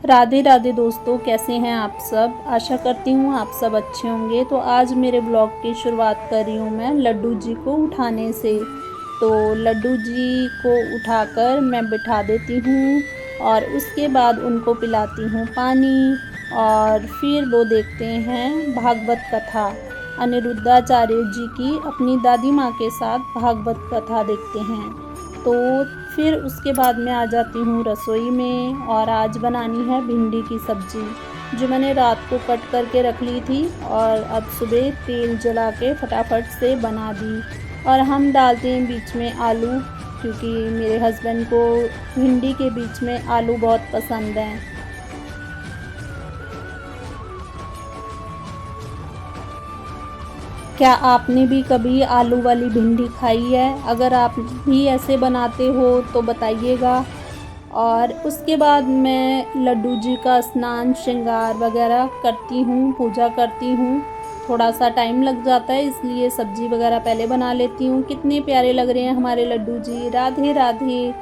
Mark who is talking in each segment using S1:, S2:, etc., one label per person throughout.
S1: राधे राधे दोस्तों, कैसे हैं आप सब। आशा करती हूँ आप सब अच्छे होंगे। तो आज मेरे ब्लॉग की शुरुआत कर रही हूँ मैं लड्डू जी को उठाने से। तो लड्डू जी को उठाकर मैं बिठा देती हूँ और उसके बाद उनको पिलाती हूँ पानी। और फिर वो देखते हैं भागवत कथा, अनिरुद्धाचार्य जी की अपनी दादी माँ के साथ भागवत कथा देखते हैं। तो फिर उसके बाद मैं आ जाती हूँ रसोई में और आज बनानी है भिंडी की सब्ज़ी, जो मैंने रात को कट करके रख ली थी और अब सुबह तेल जला के फटाफट से बना दी। और हम डालते हैं बीच में आलू, क्योंकि मेरे हस्बैंड को भिंडी के बीच में आलू बहुत पसंद हैं। क्या आपने भी कभी आलू वाली भिंडी खाई है? अगर आप भी ऐसे बनाते हो तो बताइएगा। और उसके बाद मैं लड्डू जी का स्नान श्रृंगार वगैरह करती हूँ, पूजा करती हूँ। थोड़ा सा टाइम लग जाता है, इसलिए सब्ज़ी वगैरह पहले बना लेती हूँ। कितने प्यारे लग रहे हैं हमारे लड्डू जी, राधे राधे।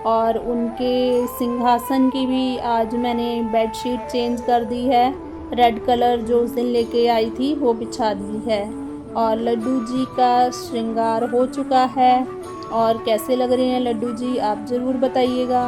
S1: और उनके सिंहासन की भी आज मैंने बेडशीट चेंज कर दी है, रेड कलर जो उस दिन लेके आई थी वो बिछा दी है। और लड्डू जी का श्रृंगार हो चुका है। और कैसे लग रहे हैं लड्डू जी, आप ज़रूर बताइएगा।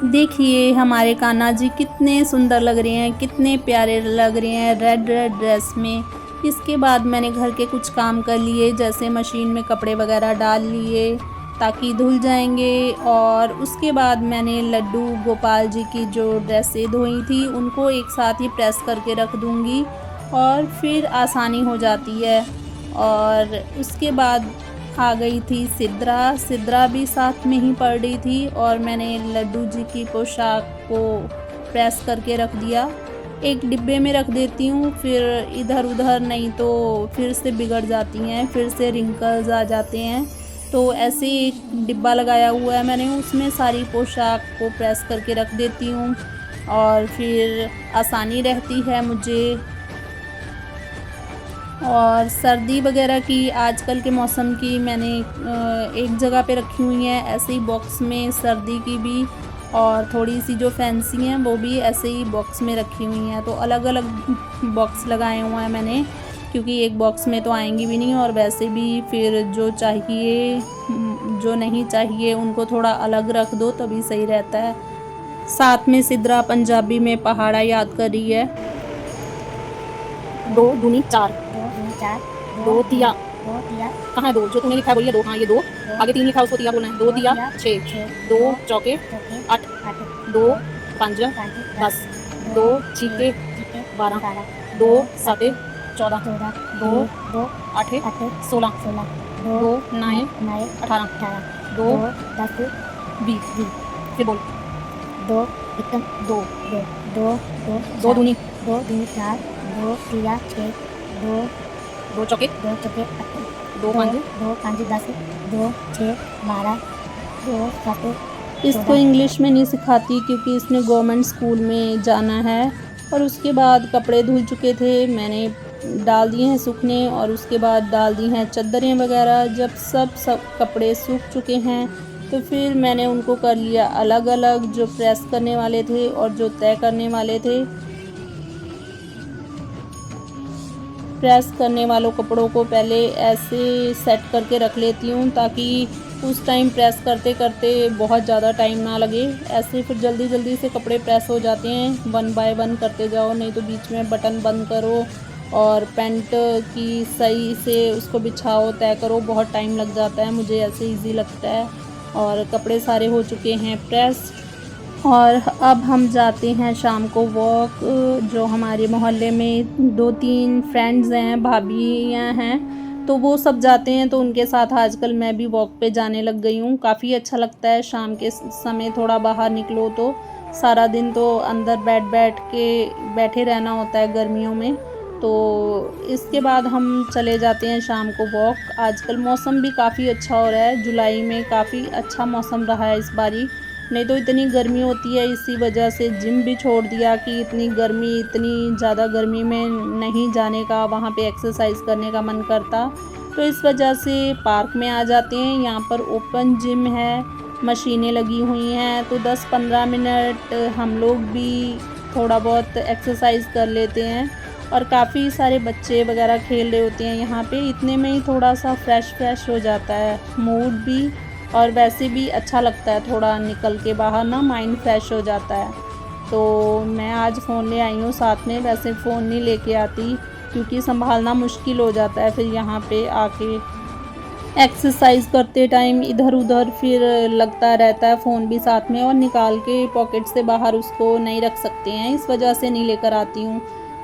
S1: देखिए हमारे कान्हा जी कितने सुंदर लग रहे हैं, कितने प्यारे लग रहे हैं रेड रेड ड्रेस में। इसके बाद मैंने घर के कुछ काम कर लिए, जैसे मशीन में कपड़े वगैरह डाल लिए ताकि धुल जाएंगे। और उसके बाद मैंने लड्डू गोपाल जी की जो ड्रेसें धोई थी उनको एक साथ ही प्रेस करके रख दूँगी और फिर आसानी हो जाती है। और उसके बाद आ गई थी सिद्रा, सिद्रा भी साथ में ही पड़ रही थी और मैंने लड्डू जी की पोशाक को प्रेस करके रख दिया। एक डिब्बे में रख देती हूँ, फिर इधर उधर नहीं तो फिर से बिगड़ जाती हैं, फिर से रिंकल्स आ जाते हैं। तो ऐसे एक डिब्बा लगाया हुआ है मैंने, उसमें सारी पोशाक को प्रेस करके रख देती हूँ और फिर आसानी रहती है मुझे। और सर्दी वगैरह की आजकल के मौसम की मैंने एक जगह पे रखी हुई हैं, ऐसे ही बॉक्स में सर्दी की भी। और थोड़ी सी जो फैंसी हैं वो भी ऐसे ही बॉक्स में रखी हुई हैं। तो अलग अलग बॉक्स लगाए हुए हैं मैंने, क्योंकि एक बॉक्स में तो आएंगी भी नहीं। और वैसे भी फिर जो चाहिए जो नहीं चाहिए उनको थोड़ा अलग रख दो तभी सही रहता है। साथ में सिद्रा पंजाबी में पहाड़ा याद कर रही है। दो दूनी चार, दो तिया, कहाँ है दो, जो तूने लिखा है बोलिए दो। हाँ ये दो, आगे तीन लिखा है उसको तिया बोलना है। दो तिया छः, दो चौके आठ, दो पाँच 10, दो छीके 12, दो साते 14, दो आठे 16, दो नाए 18, दो 20। फिर बोल। दो दो दो दो दूनी चार, दो तिया छः, दो चौके 8, दो पाँच 10, दो 6 12, दो 7। इसको इंग्लिश में नहीं सिखाती क्योंकि इसने गवर्नमेंट स्कूल में जाना है। और उसके बाद कपड़े धुल चुके थे, मैंने डाल दिए हैं सूखने और उसके बाद डाल दी हैं चद्दरें वगैरह। जब सब कपड़े सूख चुके हैं तो फिर मैंने उनको कर लिया अलग अलग, जो प्रेस करने वाले थे और जो तय करने वाले थे। प्रेस करने वालों कपड़ों को पहले ऐसे सेट करके रख लेती हूँ ताकि उस टाइम प्रेस करते करते बहुत ज़्यादा टाइम ना लगे। ऐसे फिर जल्दी जल्दी से कपड़े प्रेस हो जाते हैं, 1 बाय 1 करते जाओ, नहीं तो बीच में बटन बंद करो और पैंट की सही से उसको बिछाओ, तय करो, बहुत टाइम लग जाता है। मुझे ऐसे इजी लगता है। और कपड़े सारे हो चुके हैं प्रेस। और अब हम जाते हैं शाम को वॉक। जो हमारे मोहल्ले में 2-3 फ्रेंड्स हैं, भाभियाँ हैं, तो वो सब जाते हैं, तो उनके साथ आजकल मैं भी वॉक पे जाने लग गई हूँ। काफ़ी अच्छा लगता है शाम के समय थोड़ा बाहर निकलो। तो सारा दिन तो अंदर बैठे रहना होता है गर्मियों में। तो इसके बाद हम चले जाते हैं शाम को वॉक। आजकल मौसम भी काफ़ी अच्छा हो रहा है, जुलाई में काफ़ी अच्छा मौसम रहा है इस बारी। नहीं तो इतनी गर्मी होती है, इसी वजह से जिम भी छोड़ दिया कि इतनी ज़्यादा गर्मी में नहीं जाने का, वहाँ पे एक्सरसाइज करने का मन करता। तो इस वजह से पार्क में आ जाते हैं। यहाँ पर ओपन जिम है मशीनें लगी हुई हैं, तो 10-15 मिनट हम लोग भी थोड़ा बहुत एक्सरसाइज कर लेते हैं। और काफ़ी सारे बच्चे वगैरह खेल रहे होते हैं यहाँ पे, इतने में ही थोड़ा सा फ्रेश हो जाता है मूड भी, और वैसे भी अच्छा लगता है थोड़ा निकल के बाहर ना, माइंड फ्रेश हो जाता है। तो मैं आज फ़ोन ले आई हूँ साथ में, वैसे फ़ोन नहीं लेके आती क्योंकि संभालना मुश्किल हो जाता है फिर यहाँ पे आके एक्सरसाइज करते टाइम इधर उधर फिर लगता रहता है फ़ोन भी साथ में, और निकाल के पॉकेट से बाहर उसको नहीं रख सकते हैं, इस वजह से नहीं लेकर आती हूँ।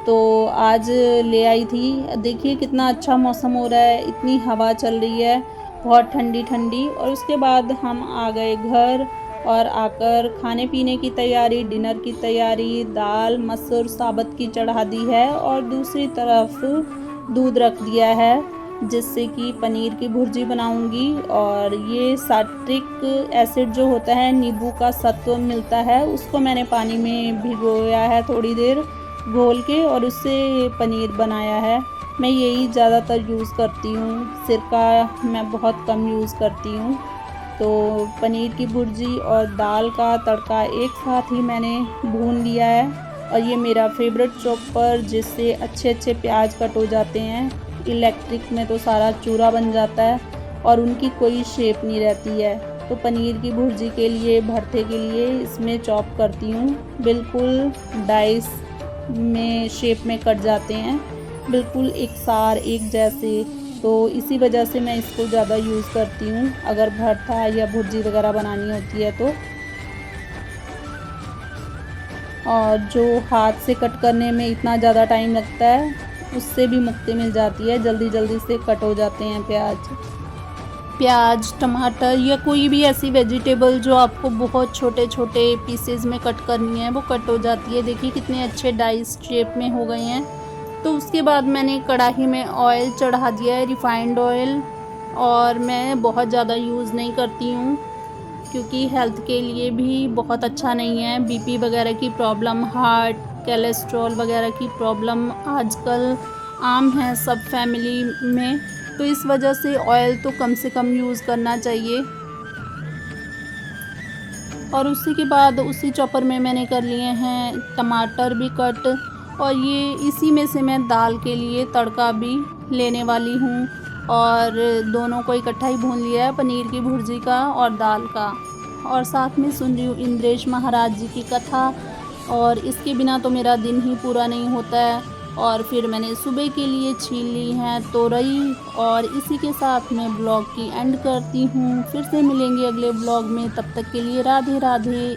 S1: तो आज ले आई थी। देखिए कितना अच्छा मौसम हो रहा है, इतनी हवा चल रही है बहुत ठंडी ठंडी। और उसके बाद हम आ गए घर, और आकर खाने पीने की तैयारी, डिनर की तैयारी। दाल मसूर साबुत की चढ़ा दी है, और दूसरी तरफ दूध रख दिया है जिससे कि पनीर की भुर्जी बनाऊंगी। और ये साइट्रिक एसिड जो होता है, नींबू का सत्व मिलता है, उसको मैंने पानी में भिगोया है थोड़ी देर घोल के, और उससे पनीर बनाया है। मैं यही ज़्यादातर यूज़ करती हूँ, सिरका मैं बहुत कम यूज़ करती हूँ। तो पनीर की भुर्जी और दाल का तड़का एक साथ ही मैंने भून लिया है। और ये मेरा फेवरेट चॉपर, जिससे अच्छे प्याज कट हो जाते हैं। इलेक्ट्रिक में तो सारा चूरा बन जाता है और उनकी कोई शेप नहीं रहती है। तो पनीर की भुर्जी के लिए, भरते के लिए इसमें चॉप करती हूँ, बिल्कुल डाइस में शेप में कट जाते हैं, बिल्कुल एक सार एक जैसे। तो इसी वजह से मैं इसको ज़्यादा यूज़ करती हूँ अगर भरता या भुर्जी वगैरह बनानी होती है तो। और जो हाथ से कट करने में इतना ज़्यादा टाइम लगता है, उससे भी मुक्ति मिल जाती है, जल्दी से कट हो जाते हैं प्याज टमाटर या कोई भी ऐसी वेजिटेबल जो आपको बहुत छोटे पीसेस में कट करनी है, वो कट हो जाती है। देखिए कितने अच्छे डाइस शेप में हो गए हैं। तो उसके बाद मैंने कढ़ाई में ऑयल चढ़ा दिया है, रिफाइंड ऑयल। और मैं बहुत ज़्यादा यूज़ नहीं करती हूँ क्योंकि हेल्थ के लिए भी बहुत अच्छा नहीं है। बीपी वगैरह की प्रॉब्लम, हार्ट, कोलेस्ट्रॉल वगैरह की प्रॉब्लम आजकल आम है सब फैमिली में, तो इस वजह से ऑयल तो कम से कम यूज़ करना चाहिए। और उसी के बाद उसी चॉपर में मैंने कर लिए हैं टमाटर भी कट, और ये इसी में से मैं दाल के लिए तड़का भी लेने वाली हूँ। और दोनों को इकट्ठा ही भून लिया है, पनीर की भुर्जी का और दाल का। और साथ में सुन रही हूँ इंद्रेश महाराज जी की कथा, और इसके बिना तो मेरा दिन ही पूरा नहीं होता है। और फिर मैंने सुबह के लिए छील ली हैं तोरई। और इसी के साथ मैं ब्लॉग की एंड करती हूँ। फिर से मिलेंगे अगले ब्लॉग में, तब तक के लिए राधे राधे।